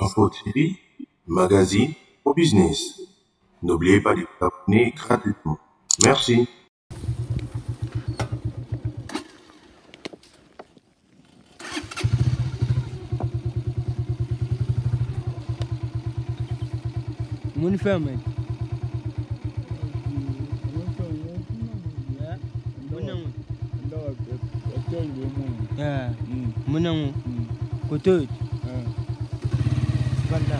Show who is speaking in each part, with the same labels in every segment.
Speaker 1: Info TV, magazine au business. N'oubliez pas de vous abonner gratuitement. Merci.
Speaker 2: Mon famille. Munang kutut. Banda.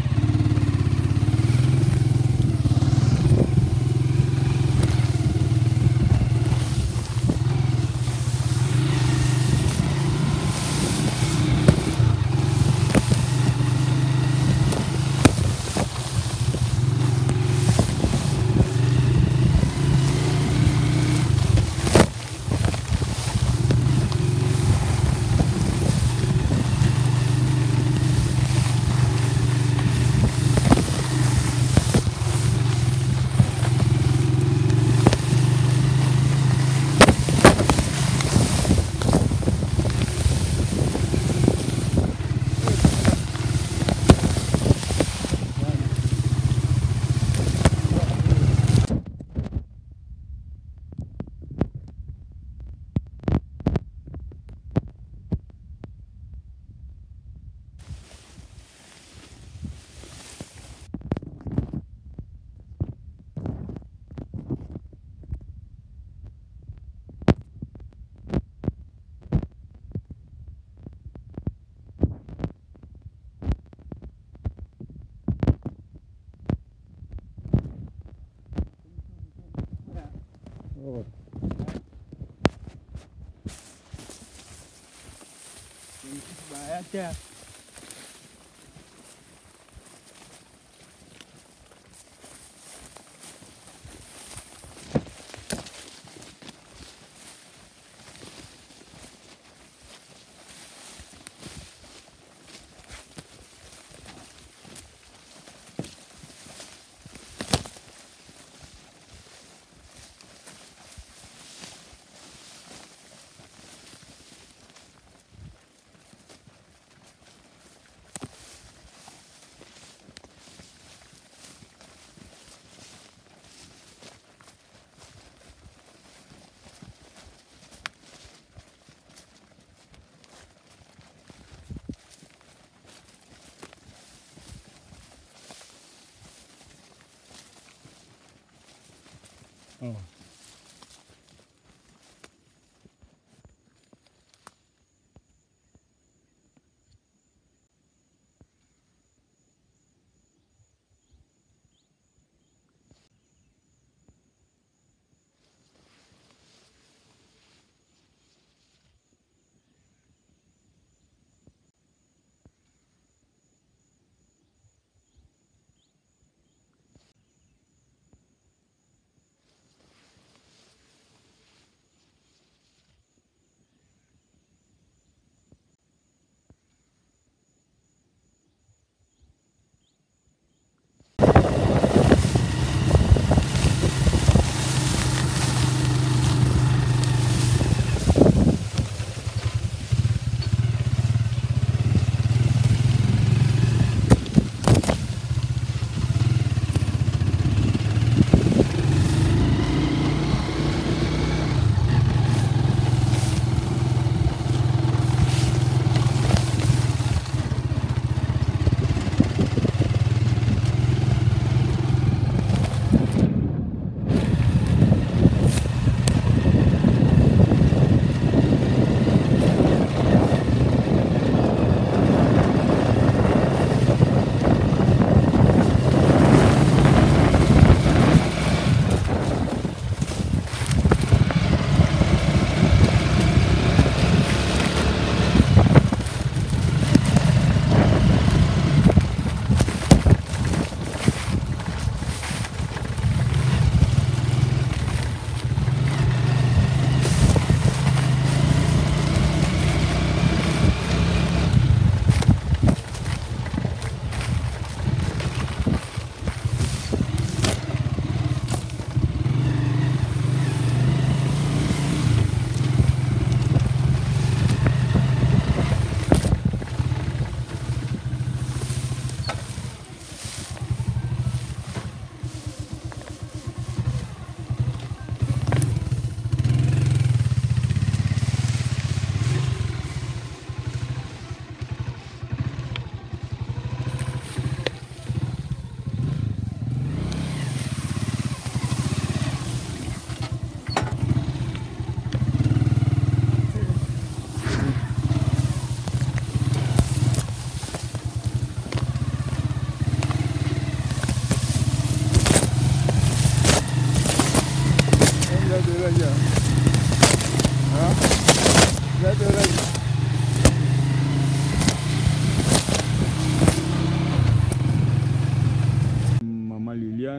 Speaker 2: Bahaya. Oh.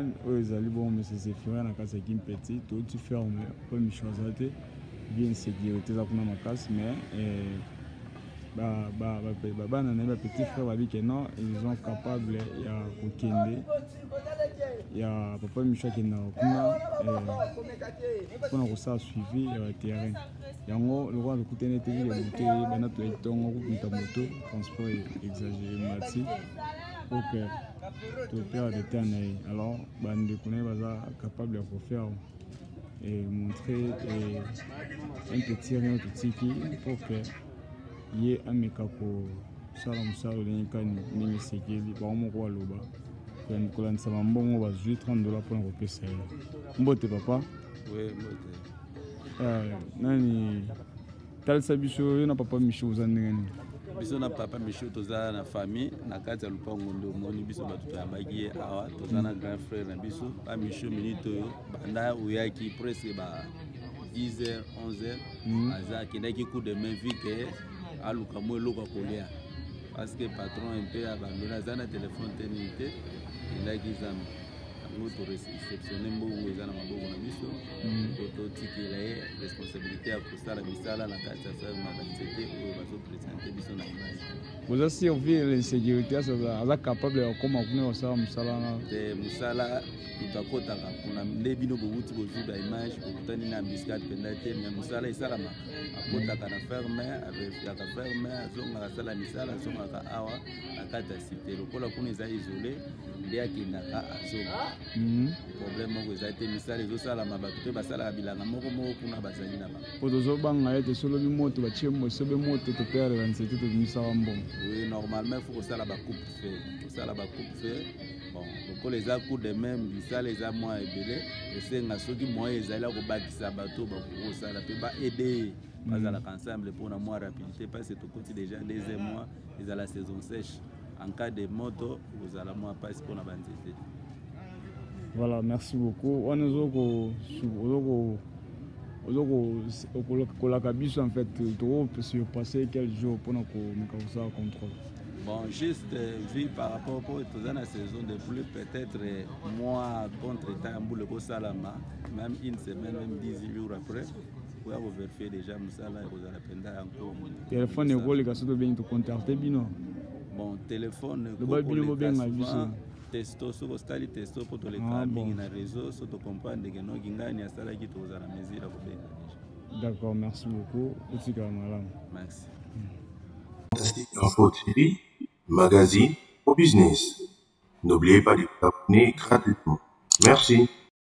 Speaker 3: Michel, eux ils allaient bon, mais c'est Fiora na casa qui petit, tout tu fermes, pas Michel Zate, bien sécurité ça pour ma casse, mais petit frère va dire que non, ils sont capables, il y a Kokende, il y a papa Michel qui n'a aucun, on a ça suivi le terrain. Yango le roi de Koutene TV les motos, ben notre étonnement pour ta moto, transport exagéré mati, pour que tout faire des temps. Alors, ben de connaître capable de faire et montrer un petit rien tout tiki pour que y ait un mekako salam salam l'enkani ni sekeli ba mo ko loba quand kolan sama mbongo ba $30 pour un repère ça mbote papa
Speaker 4: oui mbote
Speaker 3: nani tal sabiso yo na papa Micho uzandengani
Speaker 4: biso na papa Micho toza na famille na kati ya lupango ndo moni biso batuto ya baki awa toza na grand frère na biso pa Micho minito yo banda uyaki presque ba 10h 11h aza kindaki coup de main vu que aluka mo eloko kolia parce que patron un peu abandonné aza na téléphone tenité elaki zamba yango to réceptionner mbongo eza na maboko na biso totikela ye responsabilité ya kosala misala na kati ya ferme d'activité oyo bazopresente biso na image
Speaker 3: boza survie l'insécurité aza capable ya koma kuna kosala mosala na
Speaker 4: te mosala tutakotaka kuna nde bino bowuti bozwi ba image bokutani na embuscade mpenza te me mosala esalamaka akotaka na ferme avefiaka ferme azongaka asala misala azongaka awa na kati ya cité lokola kuna eza isolé nde akendaka azonga problème moko eza te misala ezosalama bato mpe basalaka bilanga moko kuna bazali na bango
Speaker 3: po tozobanga ye tosolobi moto batie mosobe moto toperela nzete tobimisaka mbongo
Speaker 4: oui normalement il faut kosala bacoupe fer kosala bacoupe fer bon lokola eza coup de même bisala eza mwa ebele esenga soki moyen ezali akobakisa bato bakokosala mpe baede bazalaka ensemble mpona mwa rapidité parce que tokoti déjà deuxième mois ezala saison sèche en cas de moto kozala mwa mpasi mpona banzete.
Speaker 3: Voilà, merci beaucoup. On nous a biso en fait trop surpasser quel jour pour nous contrôle.
Speaker 4: Bon, juste vu par rapport à la saison de pluie, peut-être mois contre temps salama, même une semaine, même 10 jours après, pour vérifier déjà Moussala et Rosala Penda encore.
Speaker 3: Téléphone et rôle, les bien te contacter bino.
Speaker 4: Bon, téléphone, testo soko stali testo pour tous les cabines na réseau so to comprendre que non ngani asala ki to za na mesure ko benga déjà.
Speaker 3: D'accord, merci beaucoup.
Speaker 4: Merci.
Speaker 1: Fantastique Info TV, magazine au business. N'oubliez pas de vous abonner gratuitement. Merci.